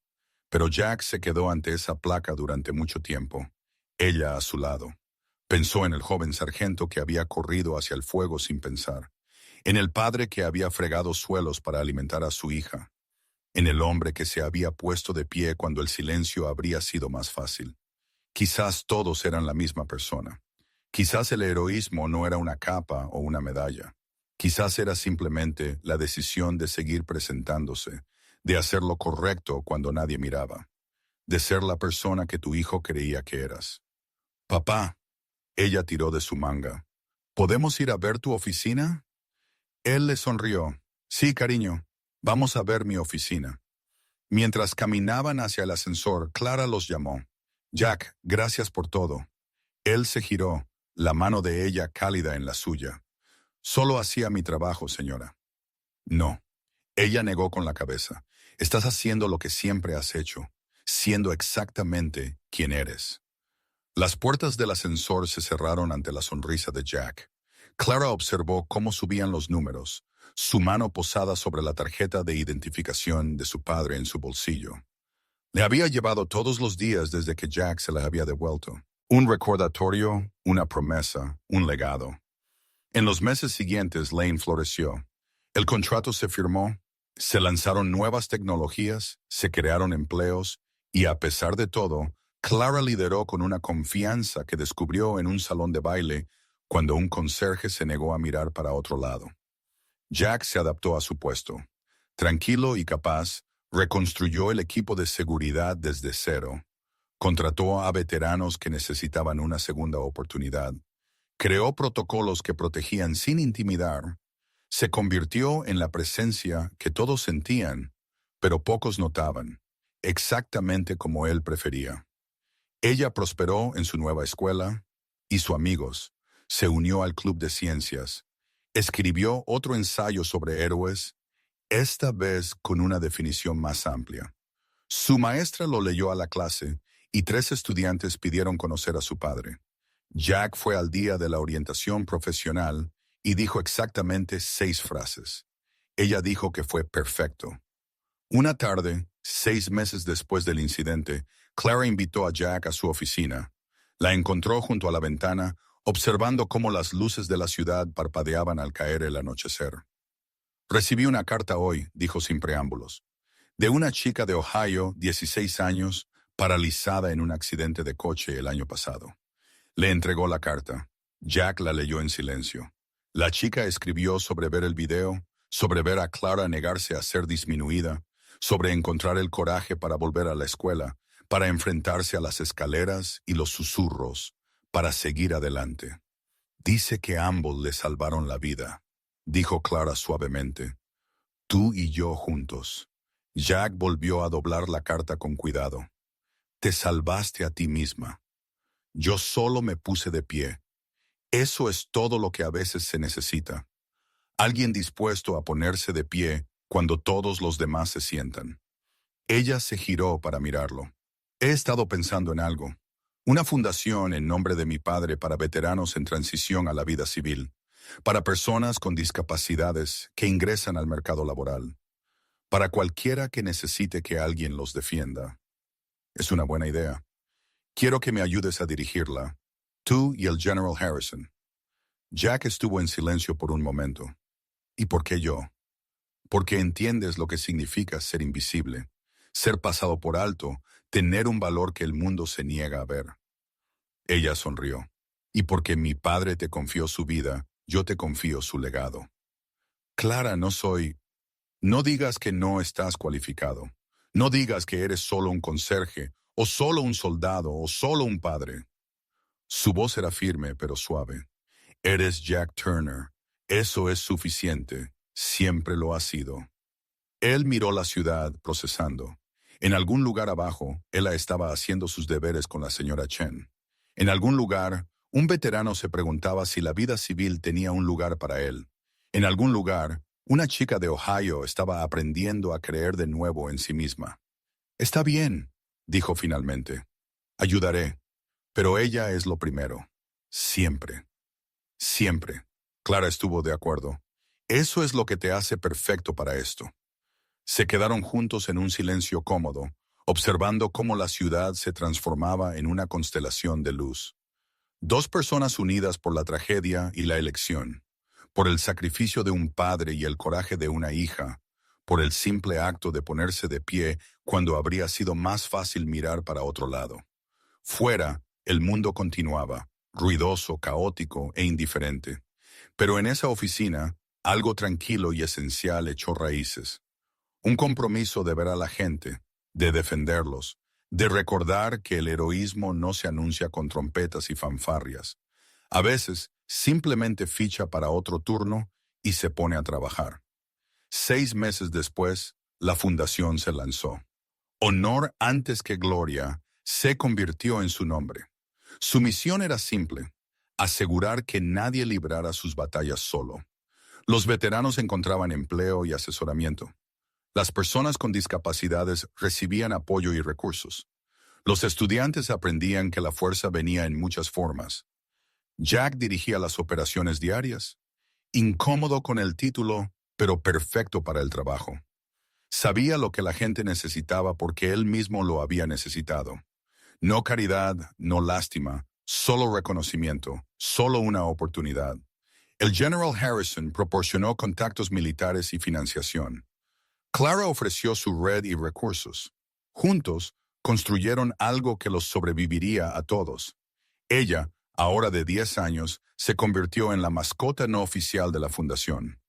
Pero Jack se quedó ante esa placa durante mucho tiempo. Ella a su lado. Pensó en el joven sargento que había corrido hacia el fuego sin pensar, en el padre que había fregado suelos para alimentar a su hija, en el hombre que se había puesto de pie cuando el silencio habría sido más fácil. Quizás todos eran la misma persona. Quizás el heroísmo no era una capa o una medalla. Quizás era simplemente la decisión de seguir presentándose, de hacer lo correcto cuando nadie miraba, de ser la persona que tu hijo creía que eras. Papá, ella tiró de su manga. ¿Podemos ir a ver tu oficina? Él le sonrió. Sí, cariño, vamos a ver mi oficina. Mientras caminaban hacia el ascensor, Clara los llamó. Jack, gracias por todo. Él se giró, la mano de ella cálida en la suya. Solo hacía mi trabajo, señora. No. Ella negó con la cabeza. Estás haciendo lo que siempre has hecho, siendo exactamente quien eres. Las puertas del ascensor se cerraron ante la sonrisa de Jack. Clara observó cómo subían los números, su mano posada sobre la tarjeta de identificación de su padre en su bolsillo. Le había llevado todos los días desde que Jack se la había devuelto. Un recordatorio, una promesa, un legado. En los meses siguientes, Lane floreció. El contrato se firmó, se lanzaron nuevas tecnologías, se crearon empleos, y a pesar de todo, Clara lideró con una confianza que descubrió en un salón de baile cuando un conserje se negó a mirar para otro lado. Jack se adaptó a su puesto. Tranquilo y capaz, reconstruyó el equipo de seguridad desde cero. Contrató a veteranos que necesitaban una segunda oportunidad. Creó protocolos que protegían sin intimidar. Se convirtió en la presencia que todos sentían, pero pocos notaban, exactamente como él prefería. Ella prosperó en su nueva escuela, hizo amigos, se unió al club de ciencias, escribió otro ensayo sobre héroes, esta vez con una definición más amplia. Su maestra lo leyó a la clase y 3 estudiantes pidieron conocer a su padre. Jack fue al día de la orientación profesional y dijo exactamente 6 frases. Ella dijo que fue perfecto. Una tarde, 6 meses después del incidente, Clara invitó a Jack a su oficina. La encontró junto a la ventana, observando cómo las luces de la ciudad parpadeaban al caer el anochecer. Recibí una carta hoy, dijo sin preámbulos, de una chica de Ohio, 16 años, paralizada en un accidente de coche el año pasado. Le entregó la carta. Jack la leyó en silencio. La chica escribió sobre ver el video, sobre ver a Clara negarse a ser disminuida, sobre encontrar el coraje para volver a la escuela, para enfrentarse a las escaleras y los susurros, para seguir adelante. Dice que ambos le salvaron la vida, dijo Clara suavemente. Tú y yo juntos. Jack volvió a doblar la carta con cuidado. Te salvaste a ti misma. Yo solo me puse de pie. Eso es todo lo que a veces se necesita. Alguien dispuesto a ponerse de pie cuando todos los demás se sientan. Ella se giró para mirarlo. He estado pensando en algo. Una fundación en nombre de mi padre para veteranos en transición a la vida civil, para personas con discapacidades que ingresan al mercado laboral, para cualquiera que necesite que alguien los defienda. Es una buena idea. Quiero que me ayudes a dirigirla, tú y el General Harrison. Jack estuvo en silencio por un momento. ¿Y por qué yo? Porque entiendes lo que significa ser invisible, ser pasado por alto, tener un valor que el mundo se niega a ver. Ella sonrió. Y porque mi padre te confió su vida, yo te confío su legado. Clara, no soy... No digas que no estás cualificado. No digas que eres solo un conserje, o solo un soldado, o solo un padre. Su voz era firme pero suave. Eres Jack Turner. Eso es suficiente. Siempre lo ha sido. Él miró la ciudad, procesando. En algún lugar abajo, ella estaba haciendo sus deberes con la señora Chen. En algún lugar, un veterano se preguntaba si la vida civil tenía un lugar para él. En algún lugar, una chica de Ohio estaba aprendiendo a creer de nuevo en sí misma. Está bien, dijo finalmente. Ayudaré. Pero ella es lo primero. Siempre. Siempre. Clara estuvo de acuerdo. Eso es lo que te hace perfecto para esto. Se quedaron juntos en un silencio cómodo, observando cómo la ciudad se transformaba en una constelación de luz. Dos personas unidas por la tragedia y la elección, por el sacrificio de un padre y el coraje de una hija, por el simple acto de ponerse de pie cuando habría sido más fácil mirar para otro lado. Fuera, el mundo continuaba, ruidoso, caótico e indiferente. Pero en esa oficina, algo tranquilo y esencial echó raíces. Un compromiso de ver a la gente, de defenderlos, de recordar que el heroísmo no se anuncia con trompetas y fanfarrias. A veces, simplemente ficha para otro turno y se pone a trabajar. 6 meses después, la fundación se lanzó. Honor antes que gloria se convirtió en su nombre. Su misión era simple: asegurar que nadie librara sus batallas solo. Los veteranos encontraban empleo y asesoramiento. Las personas con discapacidades recibían apoyo y recursos. Los estudiantes aprendían que la fuerza venía en muchas formas. Jack dirigía las operaciones diarias, incómodo con el título, pero perfecto para el trabajo. Sabía lo que la gente necesitaba porque él mismo lo había necesitado. No caridad, no lástima, solo reconocimiento, solo una oportunidad. El General Harrison proporcionó contactos militares y financiación. Clara ofreció su red y recursos. Juntos, construyeron algo que los sobreviviría a todos. Ella, ahora de 10 años, se convirtió en la mascota no oficial de la fundación.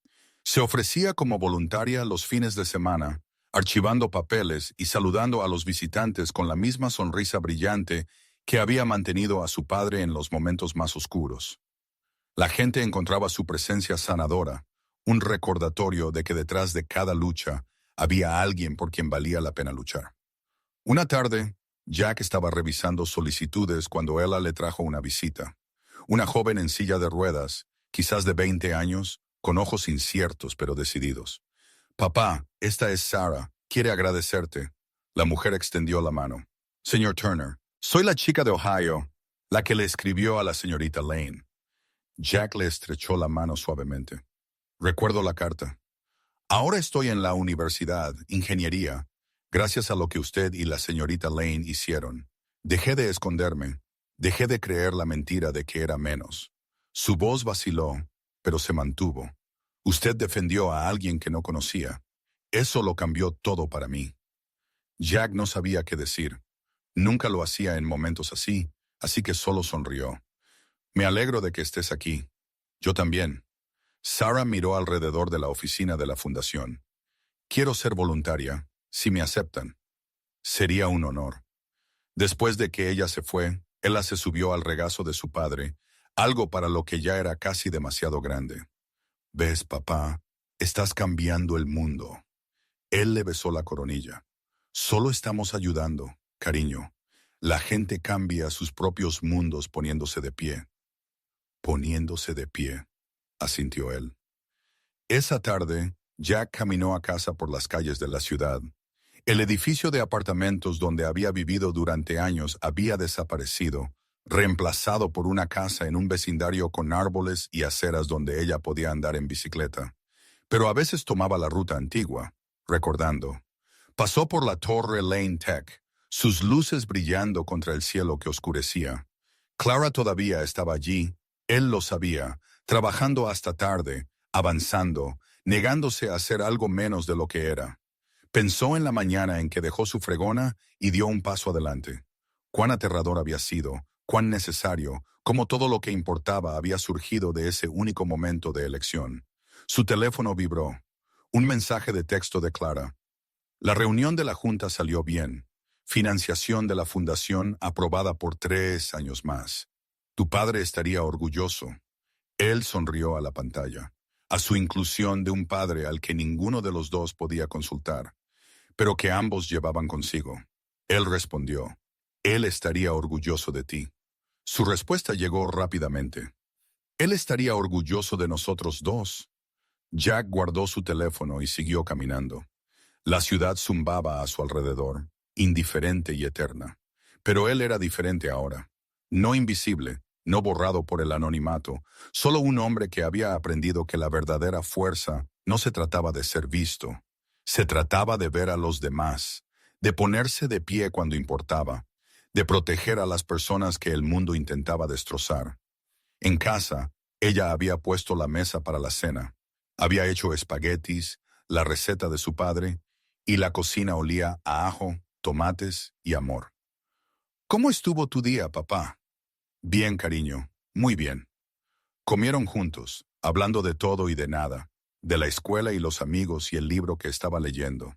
Se ofrecía como voluntaria los fines de semana, archivando papeles y saludando a los visitantes con la misma sonrisa brillante que había mantenido a su padre en los momentos más oscuros. La gente encontraba su presencia sanadora, un recordatorio de que detrás de cada lucha había alguien por quien valía la pena luchar. Una tarde, Jack estaba revisando solicitudes cuando Ella le trajo una visita. Una joven en silla de ruedas, quizás de 20 años, con ojos inciertos pero decididos. «Papá, esta es Sarah. Quiere agradecerte». La mujer extendió la mano. «Señor Turner, soy la chica de Ohio, la que le escribió a la señorita Lane». Jack le estrechó la mano suavemente. «Recuerdo la carta. Ahora estoy en la universidad, ingeniería, gracias a lo que usted y la señorita Lane hicieron. Dejé de esconderme, dejé de creer la mentira de que era menos». Su voz vaciló, pero se mantuvo. «Usted defendió a alguien que no conocía. Eso lo cambió todo para mí». Jack no sabía qué decir. Nunca lo hacía en momentos así que solo sonrió. «Me alegro de que estés aquí. Yo también». Sarah miró alrededor de la oficina de la fundación. «Quiero ser voluntaria, si me aceptan». «Sería un honor». Después de que ella se fue, Ella se subió al regazo de su padre, algo para lo que ya era casi demasiado grande. «¿Ves, papá? Estás cambiando el mundo». Él le besó la coronilla. «Solo estamos ayudando, cariño. La gente cambia sus propios mundos poniéndose de pie». «Poniéndose de pie», asintió él. Esa tarde, Jack caminó a casa por las calles de la ciudad. El edificio de apartamentos donde había vivido durante años había desaparecido, reemplazado por una casa en un vecindario con árboles y aceras donde ella podía andar en bicicleta. Pero a veces tomaba la ruta antigua, recordando. Pasó por la torre Lane Tech, sus luces brillando contra el cielo que oscurecía. Clara todavía estaba allí, él lo sabía, trabajando hasta tarde, avanzando, negándose a ser algo menos de lo que era. Pensó en la mañana en que dejó su fregona y dio un paso adelante. Cuán aterrador había sido, cuán necesario, cómo todo lo que importaba había surgido de ese único momento de elección. Su teléfono vibró. Un mensaje de texto de Clara. «La reunión de la Junta salió bien. Financiación de la Fundación aprobada por 3 años más. Tu padre estaría orgulloso». Él sonrió a la pantalla, a su inclusión de un padre al que ninguno de los dos podía consultar, pero que ambos llevaban consigo. Él respondió, «Él estaría orgulloso de ti». Su respuesta llegó rápidamente. «Él estaría orgulloso de nosotros dos». Jack guardó su teléfono y siguió caminando. La ciudad zumbaba a su alrededor, indiferente y eterna. Pero él era diferente ahora. No invisible, no borrado por el anonimato, solo un hombre que había aprendido que la verdadera fuerza no se trataba de ser visto. Se trataba de ver a los demás, de ponerse de pie cuando importaba, de proteger a las personas que el mundo intentaba destrozar. En casa, ella había puesto la mesa para la cena. Había hecho espaguetis, la receta de su padre, y la cocina olía a ajo, tomates y amor. ¿Cómo estuvo tu día, papá? Bien, cariño, muy bien. Comieron juntos, hablando de todo y de nada, de la escuela y los amigos y el libro que estaba leyendo.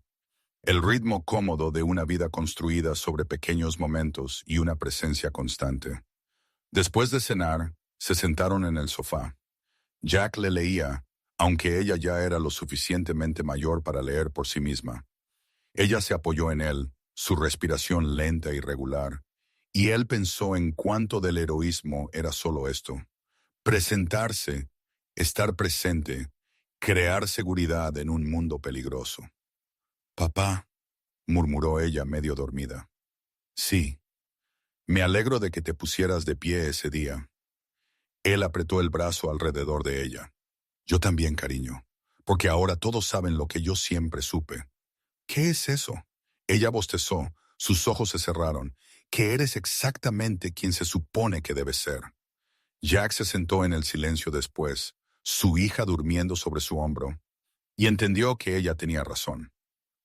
El ritmo cómodo de una vida construida sobre pequeños momentos y una presencia constante. Después de cenar, se sentaron en el sofá. Jack le leía, aunque ella ya era lo suficientemente mayor para leer por sí misma. Ella se apoyó en él, su respiración lenta y regular, y él pensó en cuánto del heroísmo era solo esto. Presentarse, estar presente, crear seguridad en un mundo peligroso. Papá, murmuró ella medio dormida. Sí, me alegro de que te pusieras de pie ese día. Él apretó el brazo alrededor de ella. Yo también, cariño, porque ahora todos saben lo que yo siempre supe. ¿Qué es eso? Ella bostezó, sus ojos se cerraron, que eres exactamente quien se supone que debes ser. Jack se sentó en el silencio después, su hija durmiendo sobre su hombro, y entendió que ella tenía razón.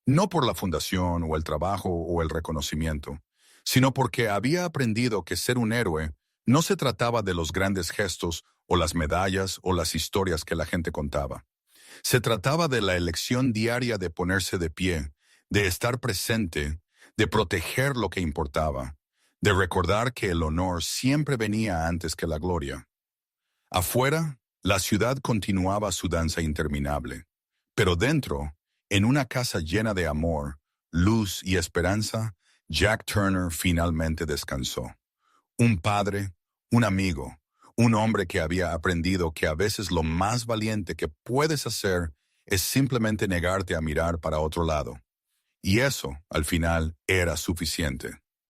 No por la fundación o el trabajo o el reconocimiento, sino porque había aprendido que ser un héroe no se trataba de los grandes gestos o las medallas o las historias que la gente contaba. Se trataba de la elección diaria de ponerse de pie, de estar presente, de proteger lo que importaba, de recordar que el honor siempre venía antes que la gloria. Afuera, la ciudad continuaba su danza interminable, pero dentro, en una casa llena de amor, luz y esperanza, Jack Turner finalmente descansó. Un padre, un amigo, un hombre que había aprendido que a veces lo más valiente que puedes hacer es simplemente negarte a mirar para otro lado. Y eso, al final, era suficiente.